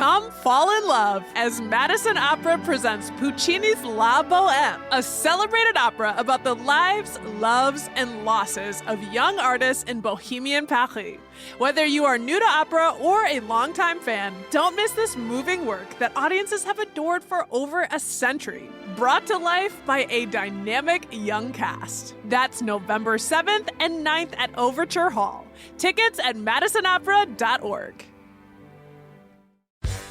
Come fall in love as Madison Opera presents Puccini's La Bohème, a celebrated opera about the lives, loves, and losses of young artists in Bohemian Paris. Whether you are new to opera or a longtime fan, don't miss this moving work that audiences have adored for over a century, brought to life by a dynamic young cast. That's November 7th and 9th at Overture Hall. Tickets at madisonopera.org.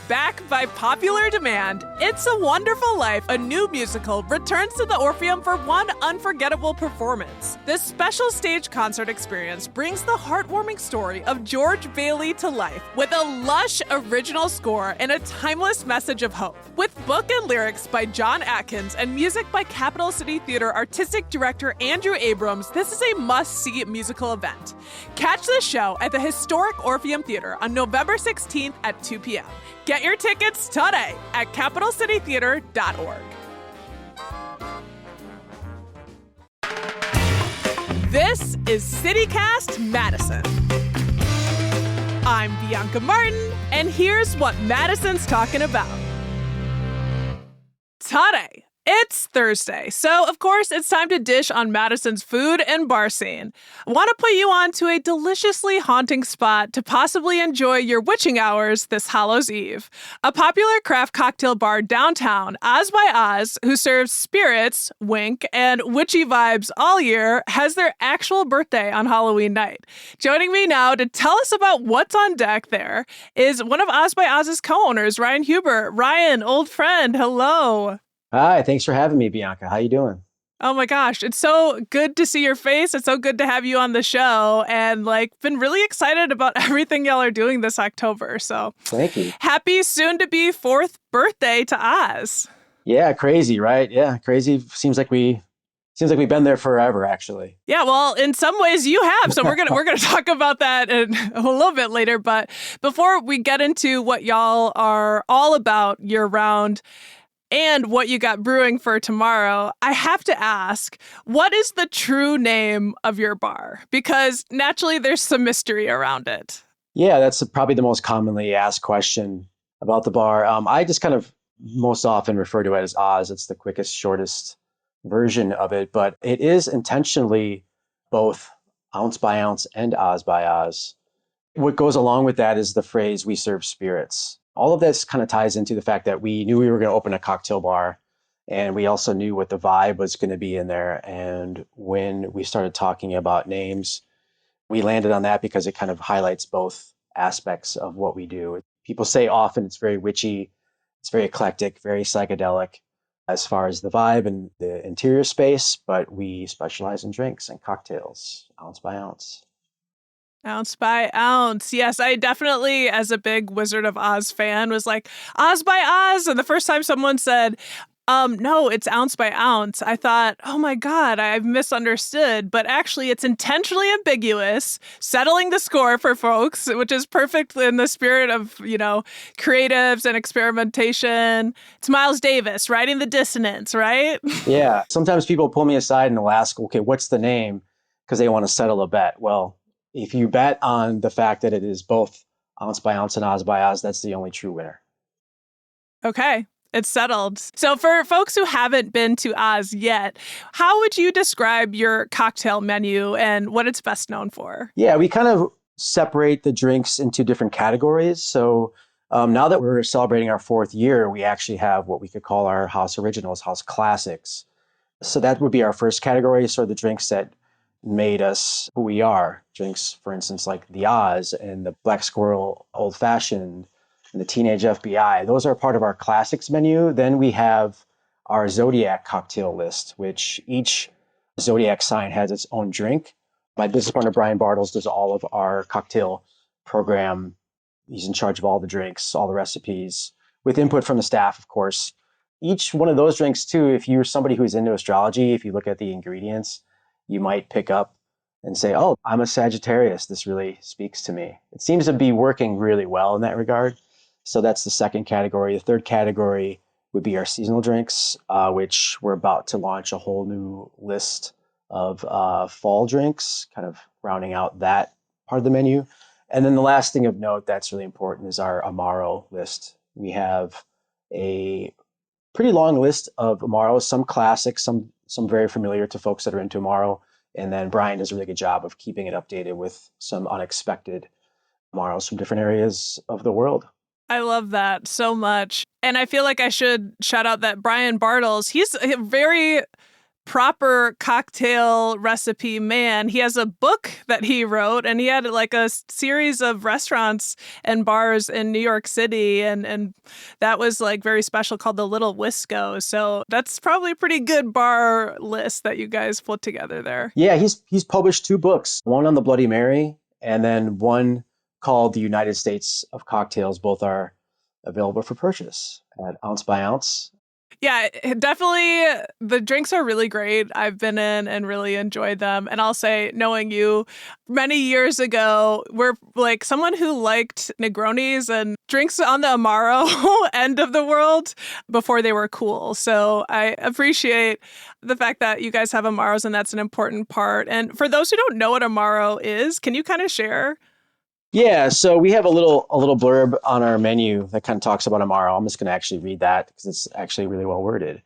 Back by popular demand, It's a Wonderful Life, a new musical, returns to the Orpheum for one unforgettable performance. This special stage concert experience brings the heartwarming story of George Bailey to life with a lush original score and a timeless message of hope. With book and lyrics by John Atkins and music by Capital City Theater artistic director Andrew Abrams, this is a must-see musical event. Catch the show at the historic Orpheum Theater on November 16th at 2 p.m. Get your tickets today at capitalcitytheater.org. This is CityCast Madison. I'm Bianca Martin, and here's what Madison's talking about. Today, it's Thursday, so of course it's time to dish on Madison's food and bar scene. I want to put you on to a deliciously haunting spot to possibly enjoy your witching hours this Hallows Eve. A popular craft cocktail bar downtown, Oz by Oz, who serves spirits, wink, and witchy vibes all year, has their actual birthday on Halloween night. Joining me now to tell us about what's on deck there is one of Oz by Oz's co-owners, Ryan Huber. Ryan, old friend, hello. Hi, thanks for having me, Bianca. How you doing? Oh my gosh, it's so good to see your face. It's so good to have you on the show, and been really excited about everything y'all are doing this October. So thank you. Happy soon to be 4th birthday to Oz. Yeah, crazy, right? Yeah, crazy. Seems like we've been there forever, actually. Yeah, well, in some ways you have. So we're gonna talk about that in a little bit later. But before we get into what y'all are all about year round and what you got brewing for tomorrow, I have to ask, what is the true name of your bar? Because naturally there's some mystery around it. Yeah, that's probably the most commonly asked question about the bar. I just kind of most often refer to it as Oz. It's the quickest, shortest version of it, but it is intentionally both ounce by ounce and Oz by Oz. What goes along with that is the phrase, "we serve spirits." All of this kind of ties into the fact that we knew we were going to open a cocktail bar, and we also knew what the vibe was going to be in there. And when we started talking about names, we landed on that because it kind of highlights both aspects of what we do. People say often it's very witchy, it's very eclectic, very psychedelic as far as the vibe and the interior space, but we specialize in drinks and cocktails, ounce by ounce. Ounce by ounce. Yes, I definitely, as a big Wizard of Oz fan, was like, Oz by Oz. And the first time someone said, no, it's ounce by ounce, I thought, oh my God, I've misunderstood. But actually, it's intentionally ambiguous, settling the score for folks, which is perfect in the spirit of, creatives and experimentation. It's Miles Davis writing the dissonance, right? Yeah. Sometimes people pull me aside and they'll ask, okay, what's the name? Because they want to settle a bet. Well, if you bet on the fact that it is both ounce by ounce and Oz by Oz, that's the only true winner. Okay, it's settled. So for folks who haven't been to Oz yet, how would you describe your cocktail menu and what it's best known for? Yeah, we kind of separate the drinks into different categories. So now that we're celebrating our 4th year, we actually have what we could call our house originals, house classics. So that would be our first category. So the drinks that made us who we are. Drinks, for instance, like the Oz and the Black Squirrel Old Fashioned and the Teenage FBI. Those are part of our classics menu. Then we have our Zodiac cocktail list, which each Zodiac sign has its own drink. My business partner, Brian Bartles, does all of our cocktail program. He's in charge of all the drinks, all the recipes, with input from the staff, of course. Each one of those drinks, too, if you're somebody who's into astrology, if you look at the ingredients, you might pick up and say, oh, I'm a Sagittarius. This really speaks to me. It seems to be working really well in that regard. So that's the second category. The third category would be our seasonal drinks, which we're about to launch a whole new list of fall drinks, kind of rounding out that part of the menu. And then the last thing of note that's really important is our Amaro list, We have a pretty long list of Amaros, some classics, some very familiar to folks that are into Amaro. And then Brian does a really good job of keeping it updated with some unexpected Amaros from different areas of the world. I love that so much. And I feel like I should shout out that Brian Bartles, he's a very proper cocktail recipe man. He has a book that he wrote, and he had like a series of restaurants and bars in New York City, and that was like very special, called the Little Wisco. So that's probably a pretty good bar list that you guys put together there. Yeah, he's published 2 books, one on the Bloody Mary and then one called The United States of Cocktails. Both are available for purchase at Ounce by Ounce. Yeah, definitely. The drinks are really great. I've been in and really enjoyed them. And I'll say, knowing you many years ago, we're like someone who liked Negronis and drinks on the Amaro end of the world before they were cool. So I appreciate the fact that you guys have Amaros, and that's an important part. And for those who don't know what Amaro is, can you kind of share? Yeah, so we have a little blurb on our menu that kind of talks about Amaro. I'm just going to actually read that because it's actually really well worded.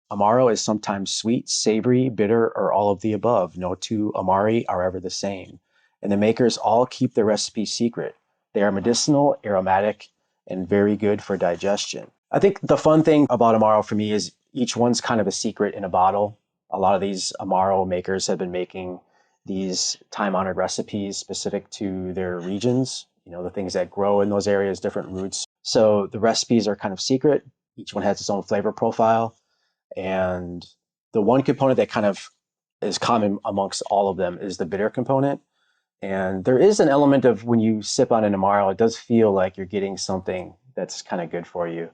Amaro is sometimes sweet, savory, bitter, or all of the above. No two Amari are ever the same. And the makers all keep their recipe secret. They are medicinal, aromatic, and very good for digestion. I think the fun thing about Amaro for me is each one's kind of a secret in a bottle. A lot of these Amaro makers have been making these time-honored recipes specific to their regions, the things that grow in those areas, different roots. So the recipes are kind of secret. Each one has its own flavor profile. And the one component that kind of is common amongst all of them is the bitter component. And there is an element of when you sip on an Amaro, it does feel like you're getting something that's kind of good for you.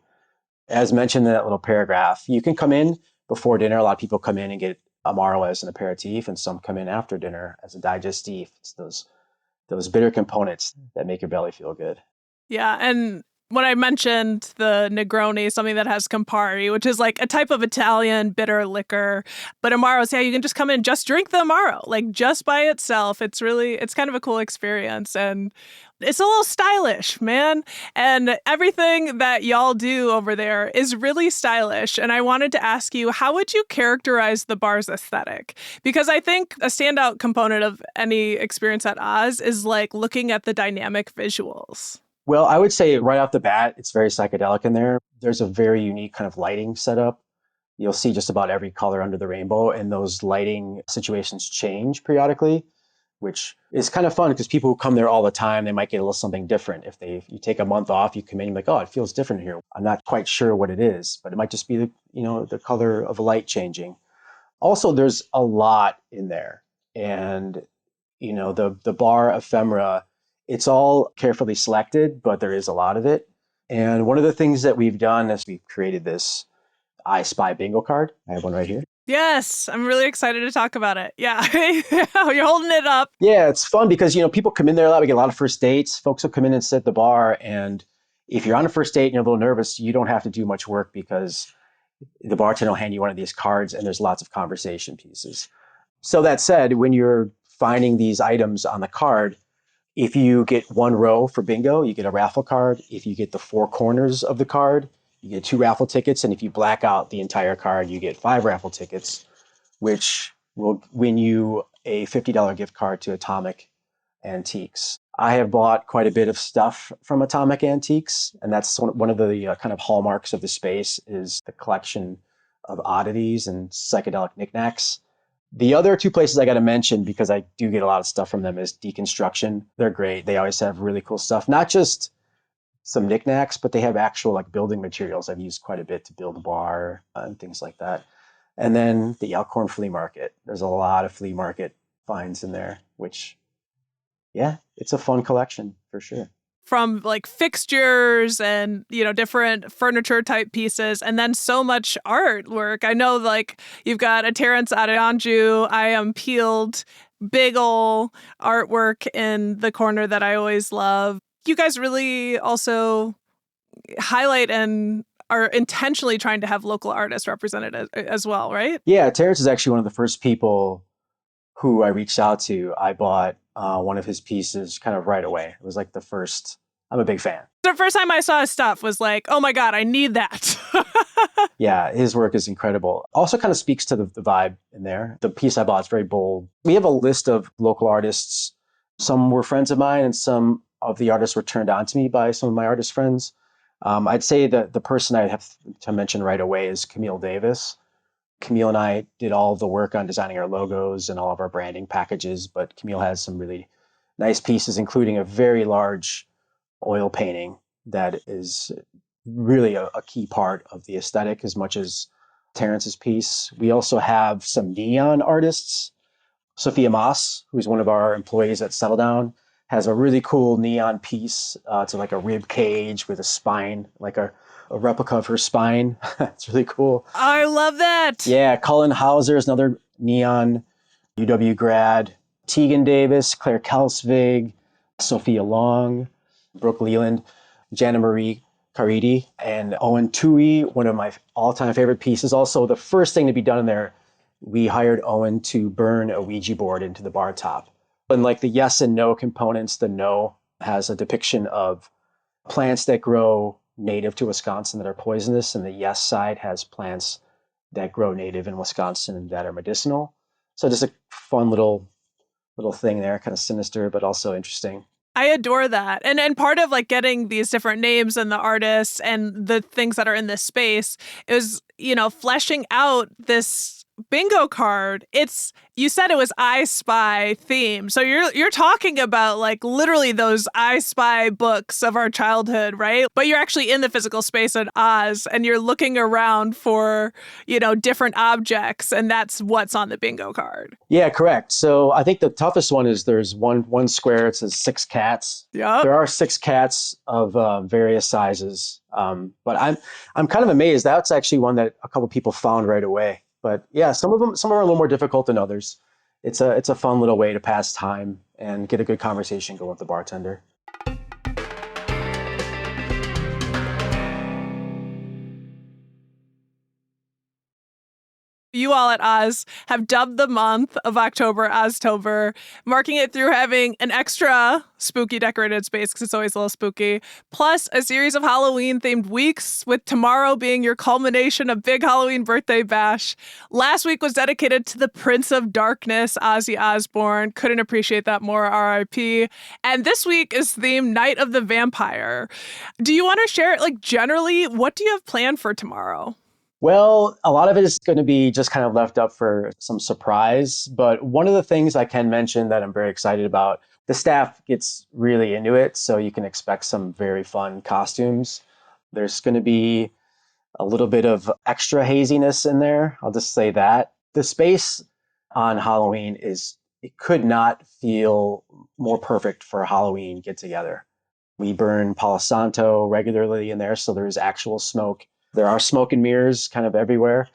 As mentioned in that little paragraph, you can come in before dinner. A lot of people come in and get Amaro as an aperitif, and some come in after dinner as a digestif. It's those bitter components that make your belly feel good. Yeah, and when I mentioned the Negroni, something that has Campari, which is like a type of Italian bitter liquor, but Amaro's, yeah, you can just come in and just drink the Amaro, like just by itself. It's kind of a cool experience, and it's a little stylish, man. And everything that y'all do over there is really stylish. And I wanted to ask you, how would you characterize the bar's aesthetic? Because I think a standout component of any experience at Oz is like looking at the dynamic visuals. Well, I would say right off the bat, it's very psychedelic in there. There's a very unique kind of lighting setup. You'll see just about every color under the rainbow, and those lighting situations change periodically, which is kind of fun because people who come there all the time, they might get a little something different. If you take a month off, you come in, you're like, oh, it feels different here. I'm not quite sure what it is, but it might just be the color of light changing. Also, there's a lot in there, and the bar ephemera, it's all carefully selected, but there is a lot of it. And one of the things that we've done is we've created this I Spy bingo card. I have one right here. Yes, I'm really excited to talk about it. Yeah, you're holding it up. Yeah, it's fun because, people come in there a lot. We get a lot of first dates. Folks will come in and sit at the bar. And if you're on a first date and you're a little nervous, you don't have to do much work because the bartender will hand you one of these cards and there's lots of conversation pieces. So that said, when you're finding these items on the card, if you get one row for bingo, you get a raffle card. If you get the 4 corners of the card, you get 2 raffle tickets. And if you black out the entire card, you get 5 raffle tickets, which will win you a $50 gift card to Atomic Antiques. I have bought quite a bit of stuff from Atomic Antiques, and that's one of the kind of hallmarks of the space is the collection of oddities and psychedelic knickknacks. The other 2 places I got to mention, because I do get a lot of stuff from them, is Deconstruction. They're great. They always have really cool stuff, not just some knickknacks, but they have actual like building materials I've used quite a bit to build a bar and things like that. And then the Elkhorn Flea Market. There's a lot of flea market finds in there, which, yeah, it's a fun collection for sure. From like fixtures and, different furniture type pieces, and then so much artwork. I know like you've got a Terence Adeyanju, I Am Peeled, big ol' artwork in the corner that I always love. You guys really also highlight and are intentionally trying to have local artists represented as well, right? Yeah, Terrence is actually one of the first people who I reached out to. I bought one of his pieces kind of right away. It was like the first I'm a big fan. The first time I saw his stuff was like, oh my God, I need that. Yeah, his work is incredible. Also kind of speaks to the vibe in there. The piece I bought is very bold. We have a list of local artists. Some were friends of mine, and some of the artists were turned on to me by some of my artist friends. I'd say that the person I have to mention right away is Camille Davis. Camille and I did all of the work on designing our logos and all of our branding packages, but Camille has some really nice pieces, including a very large oil painting that is really a key part of the aesthetic as much as Terrence's piece. We also have some neon artists. Sophia Moss, who's one of our employees at Settle Down, has a really cool neon piece. It's like a rib cage with a spine, like a replica of her spine. It's really cool. I love that. Yeah, Cullen Hauser is another neon UW grad. Tegan Davis, Claire Kelsvig, Sophia Long, Brooke Leland, Jana Marie Caridi, and Owen Tui, one of my all-time favorite pieces. Also, the first thing to be done in there, we hired Owen to burn a Ouija board into the bar top. And like the yes and no components, the no has a depiction of plants that grow native to Wisconsin that are poisonous, and the yes side has plants that grow native in Wisconsin that are medicinal. So just a fun little thing there, kind of sinister, but also interesting. I adore that. And part of like getting these different names and the artists and the things that are in this space is, fleshing out this bingo card. You said it was I Spy themed. So you're talking about like literally those I Spy books of our childhood, right? But you're actually in the physical space at Oz and you're looking around for, different objects, and that's what's on the bingo card. Yeah, correct. So I think the toughest one is there's one square, it says 6 cats. Yeah. There are 6 cats of various sizes. But I'm kind of amazed. That's actually one that a couple people found right away. But yeah, some are a little more difficult than others. It's a fun little way to pass time and get a good conversation going with the bartender. You all at Oz have dubbed the month of October Oztober, marking it through having an extra spooky decorated space because it's always a little spooky, plus a series of Halloween-themed weeks, with tomorrow being your culmination of big Halloween birthday bash. Last week was dedicated to the Prince of Darkness, Ozzy Osbourne. Couldn't appreciate that more, R.I.P. And this week is themed Night of the Vampire. Do you want to share, generally, what do you have planned for tomorrow? Well, a lot of it is going to be just kind of left up for some surprise. But one of the things I can mention that I'm very excited about, the staff gets really into it. So you can expect some very fun costumes. There's going to be a little bit of extra haziness in there. I'll just say that. The space on Halloween it could not feel more perfect for a Halloween get together. We burn Palo Santo regularly in there. So there's actual smoke. There are smoke and mirrors kind of everywhere.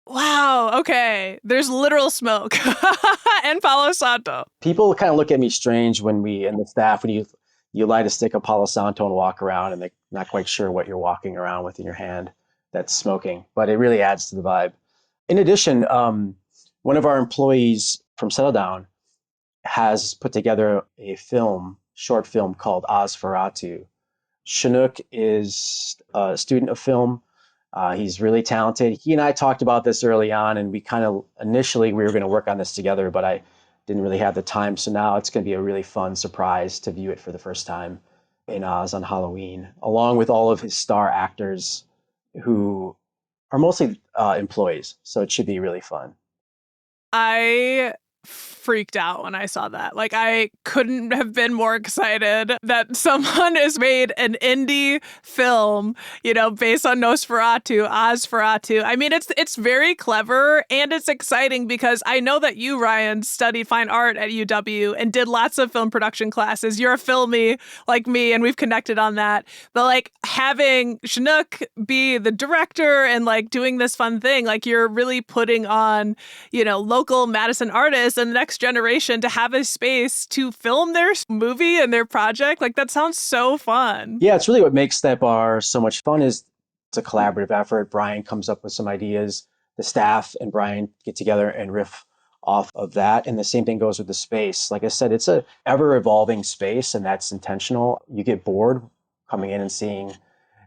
Wow, okay. There's literal smoke and Palo Santo. People kind of look at me strange when the staff, when you light a stick of Palo Santo and walk around and they're not quite sure what you're walking around with in your hand that's smoking, but it really adds to the vibe. In addition, one of our employees from Settle Down has put together a short film called Ozferatu. Chinook is a student of film. He's really talented. He and I talked about this early on, and initially we were going to work on this together, but I didn't really have the time. So now it's going to be a really fun surprise to view it for the first time in Oz on Halloween, along with all of his star actors who are mostly employees. So it should be really fun. I freaked out when I saw that. I couldn't have been more excited that someone has made an indie film, based on Nosferatu, Ozferatu. I mean, it's very clever and it's exciting because I know that you, Ryan, studied fine art at UW and did lots of film production classes. You're a filmy like me, and we've connected on that. But having Chinook be the director and doing this fun thing, you're really putting on, local Madison artists and the next generation to have a space to film their movie and their project. That sounds so fun. Yeah, it's really what makes that bar so much fun is it's a collaborative effort. Brian comes up with some ideas. The staff and Brian get together and riff off of that. And the same thing goes with the space. Like I said, it's a ever evolving space, and that's intentional. You get bored coming in and seeing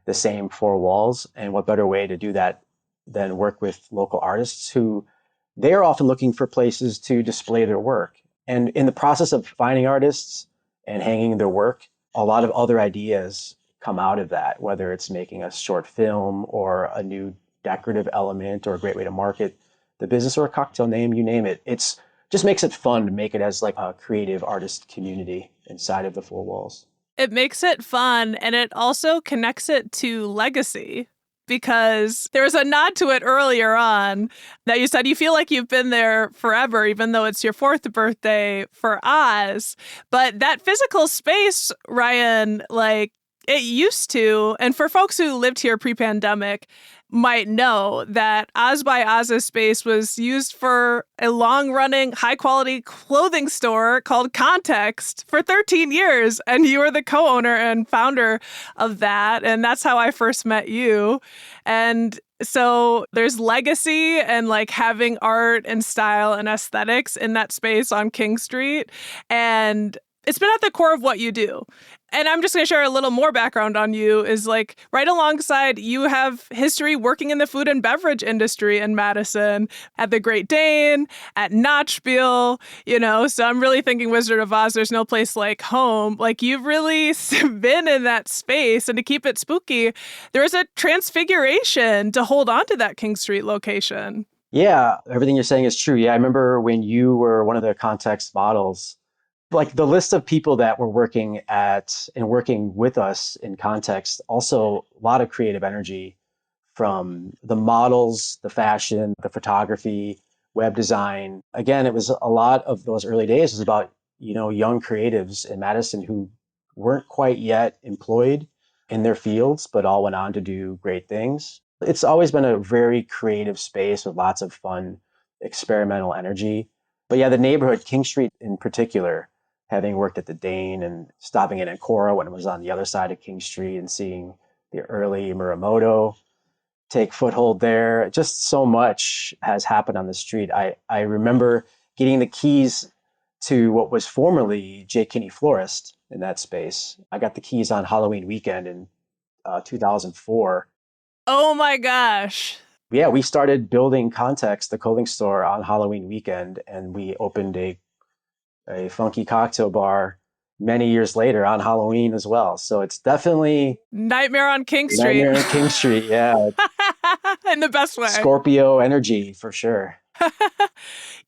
the same four walls. And what better way to do that than work with local artists who they are often looking for places to display their work. And in the process of finding artists and hanging their work, a lot of other ideas come out of that, whether it's making a short film or a new decorative element or a great way to market the business or a cocktail name, you name it. It's just makes it fun to make it as like a creative artist community inside of the four walls. It makes it fun, and it also connects it to legacy, because there was a nod to it earlier on that you said you feel like you've been there forever, even though it's your fourth birthday for Oz. But that physical space, Ryan, like it used to, and for folks who lived here pre-pandemic, might know that Oz by Oz's space was used for a long-running, high-quality clothing store called Context for 13 years. And you were the co-owner and founder of that. And that's how I first met you. And so there's legacy and like having art and style and aesthetics in that space on King Street. And it's been at the core of what you do. And I'm just going to share a little more background on you is like right alongside you have history working in the food and beverage industry in Madison at the Great Dane, at Notchville, so I'm really thinking Wizard of Oz, there's no place like home. Like you've really been in that space, and to keep it spooky, there is a transfiguration to hold on to that King Street location. Yeah, everything you're saying is true. Yeah, I remember when you were one of the Context models, like the list of people that were working at and working with us in Context, also a lot of creative energy from the models, the fashion, the photography, web design. Again, it was a lot of those early days was about, young creatives in Madison who weren't quite yet employed in their fields, but all went on to do great things. It's always been a very creative space with lots of fun, experimental energy. But yeah, the neighborhood, King Street in particular, having worked at the Dane and stopping in Cora when it was on the other side of King Street and seeing the early Muramoto take foothold there. Just so much has happened on the street. I remember getting the keys to what was formerly J. Kinney Florist in that space. I got the keys on Halloween weekend in 2004. Oh my gosh. Yeah, we started building Context, the clothing store, on Halloween weekend, and we opened a funky cocktail bar many years later on Halloween as well. So it's definitely Nightmare on King Street. Nightmare on King Street, yeah. In the best way. Scorpio energy for sure.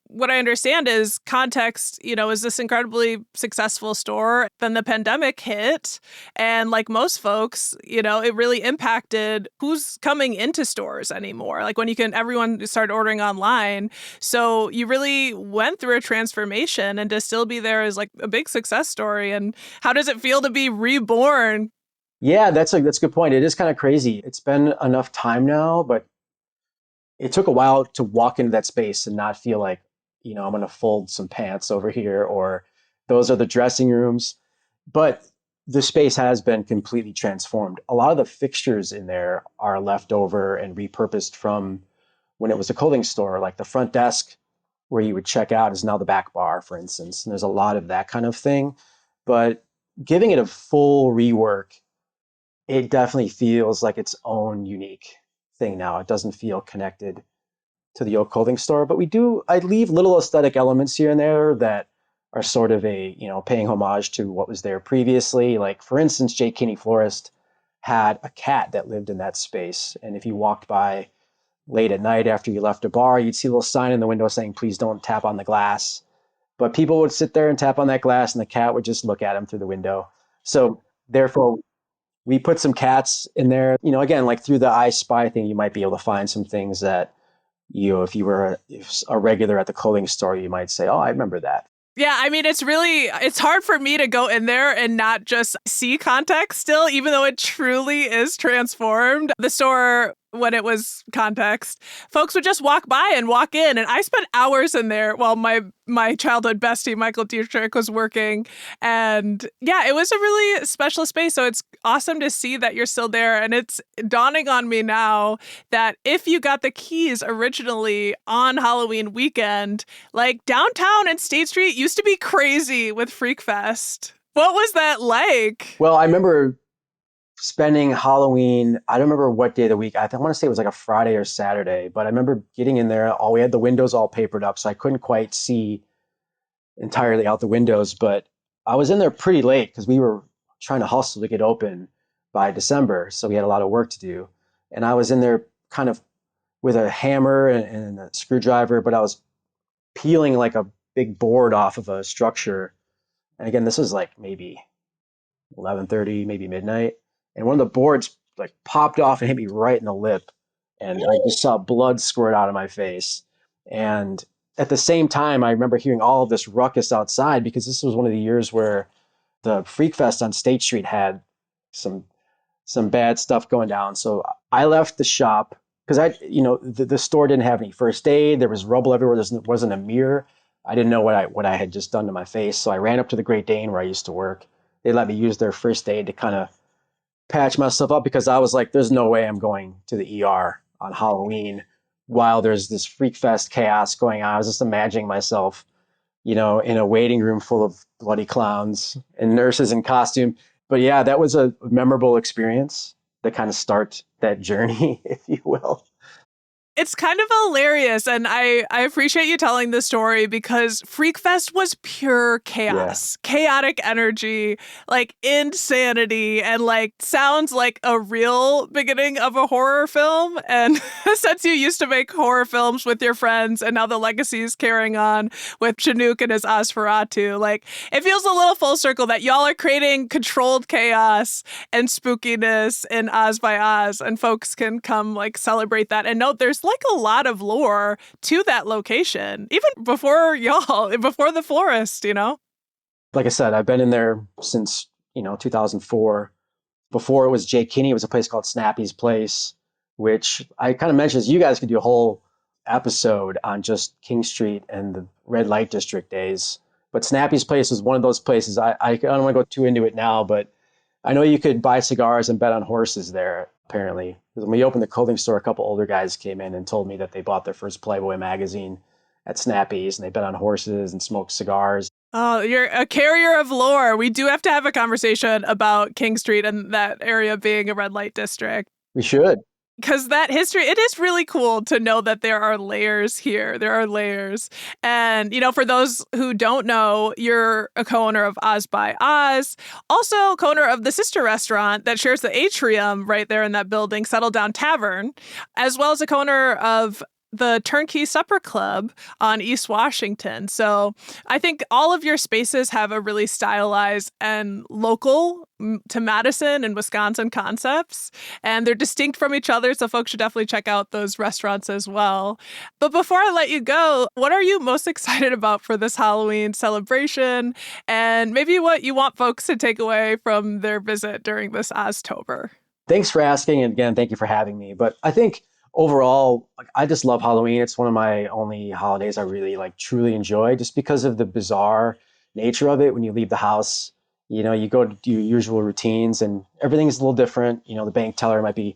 What I understand is Context, is this incredibly successful store. Then the pandemic hit. And like most folks, it really impacted who's coming into stores anymore. Like when everyone started ordering online. So you really went through a transformation, and to still be there is like a big success story. And how does it feel to be reborn? Yeah, that's a good point. It is kind of crazy. It's been enough time now, but it took a while to walk into that space and not feel like, I'm going to fold some pants over here, or those are the dressing rooms. But the space has been completely transformed. A lot of the fixtures in there are left over and repurposed from when it was a clothing store. Like the front desk where you would check out is now the back bar, for instance. And there's a lot of that kind of thing. But giving it a full rework, it definitely feels like its own unique thing now. It doesn't feel connected to the old clothing store, but I leave little aesthetic elements here and there that are sort of paying homage to what was there previously. Like for instance, J. Kinney Florist had a cat that lived in that space. And if you walked by late at night after you left a bar, you'd see a little sign in the window saying, please don't tap on the glass. But people would sit there and tap on that glass, and the cat would just look at them through the window. So therefore, we put some cats in there. Again, like through the I Spy thing, you might be able to find some things that, if you were a regular at the clothing store, you might say, oh, I remember that. Yeah, I mean, it's hard for me to go in there and not just see Context still, even though it truly is transformed. The store, when it was Context, folks would just walk by and walk in. And I spent hours in there while my childhood bestie, Michael Dietrich, was working. And yeah, it was a really special space. So it's awesome to see that you're still there. And it's dawning on me now that if you got the keys originally on Halloween weekend, like downtown and State Street used to be crazy with Freak Fest. What was that like? Well, I remember spending Halloween. I don't remember what day of the week. I want to say it was like a Friday or Saturday, but I remember getting in there. We had the windows all papered up, so I couldn't quite see entirely out the windows. But I was in there pretty late because we were trying to hustle to get open by December, so we had a lot of work to do. And I was in there kind of with a hammer and a screwdriver, but I was peeling like a big board off of a structure. And again, this was like maybe 11:30, maybe midnight, and one of the boards like popped off and hit me right in the lip, and I just saw blood squirt out of my face. And at the same time, I remember hearing all of this ruckus outside because this was one of the years where the Freak Fest on State Street had some bad stuff going down. So I left the shop because the store didn't have any first aid. There was rubble everywhere. There wasn't a mirror. I didn't know what I had just done to my face. So I ran up to the Great Dane where I used to work. They let me use their first aid to kind of patch myself up because I was like, there's no way I'm going to the ER on Halloween while there's this Freak Fest chaos going on. I was just imagining myself, in a waiting room full of bloody clowns and nurses in costume. But yeah, that was a memorable experience to kind of start that journey, if you will. It's kind of hilarious, and I appreciate you telling this story because Freak Fest was pure chaos, chaotic energy, like insanity, and like sounds like a real beginning of a horror film. And since you used to make horror films with your friends, and now the legacy is carrying on with Chinook and his Osferatu, like it feels a little full circle that y'all are creating controlled chaos and spookiness in Oz by Oz, and folks can come like celebrate that and note there's like a lot of lore to that location, even before before the florist, Like I said, I've been in there since, 2004. Before it was Jay Kinney, it was a place called Snappy's Place, which I kind of mentioned, you guys could do a whole episode on just King Street and the red light district days. But Snappy's Place was one of those places. I don't want to go too into it now, but I know you could buy cigars and bet on horses there, apparently. When we opened the clothing store, a couple older guys came in and told me that they bought their first Playboy magazine at Snappy's, and they bet on horses and smoked cigars. Oh, you're a carrier of lore. We do have to have a conversation about King Street and that area being a red light district. We should. Because that history, it is really cool to know that there are layers here. There are layers. And, for those who don't know, you're a co-owner of Oz by Oz, also co-owner of the sister restaurant that shares the atrium right there in that building, Settle Down Tavern, as well as a co-owner of the Turnkey Supper Club on East Washington. So I think all of your spaces have a really stylized and local to Madison and Wisconsin concepts, and they're distinct from each other, so folks should definitely check out those restaurants as well. But before I let you go, what are you most excited about for this Halloween celebration, and maybe what you want folks to take away from their visit during this Oztober? Thanks for asking, and again, thank you for having me. But I think overall, I just love Halloween. It's one of my only holidays I really truly enjoy, just because of the bizarre nature of it. When you leave the house, you go to do your usual routines and everything's a little different. The bank teller might be,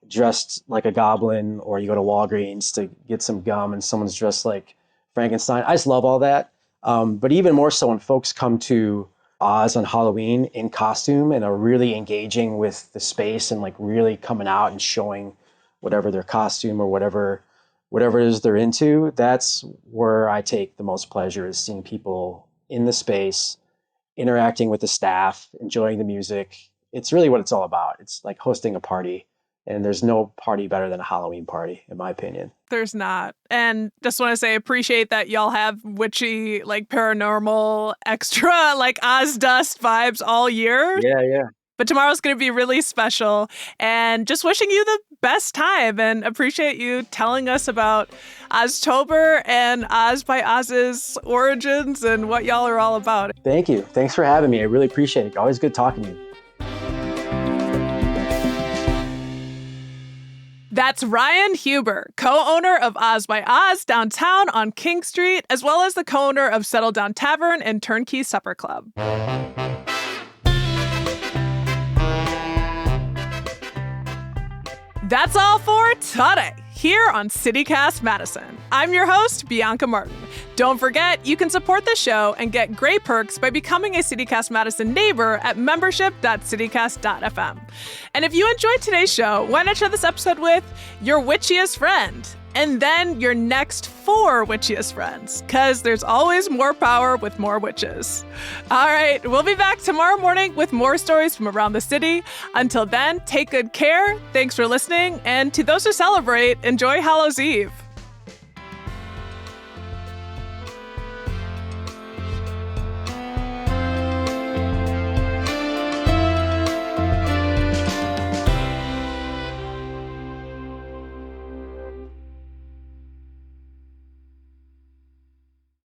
dressed like a goblin, or you go to Walgreens to get some gum and someone's dressed like Frankenstein. I just love all that. But even more so when folks come to Oz on Halloween in costume and are really engaging with the space and really coming out and showing whatever their costume or whatever it is they're into. That's where I take the most pleasure, is seeing people in the space, interacting with the staff, enjoying the music. It's really what it's all about. It's like hosting a party, and there's no party better than a Halloween party, in my opinion. There's not. And just want to say, appreciate that y'all have witchy, paranormal, extra, Oz dust vibes all year. Yeah. But tomorrow's going to be really special, and just wishing you the best time, and appreciate you telling us about Oztober and Oz by Oz's origins and what y'all are all about. Thank you. Thanks for having me. I really appreciate it. Always good talking to you. That's Ryan Huber, co-owner of Oz by Oz downtown on King Street, as well as the co-owner of Settle Down Tavern and Turnkey Supper Club. That's all for today, here on CityCast Madison. I'm your host, Bianca Martin. Don't forget, you can support the show and get great perks by becoming a CityCast Madison neighbor at membership.citycast.fm. And if you enjoyed today's show, why not share this episode with your witchiest friend? And then your next 4 witchiest friends, because there's always more power with more witches. All right, we'll be back tomorrow morning with more stories from around the city. Until then, take good care. Thanks for listening. And to those who celebrate, enjoy Hallows Eve.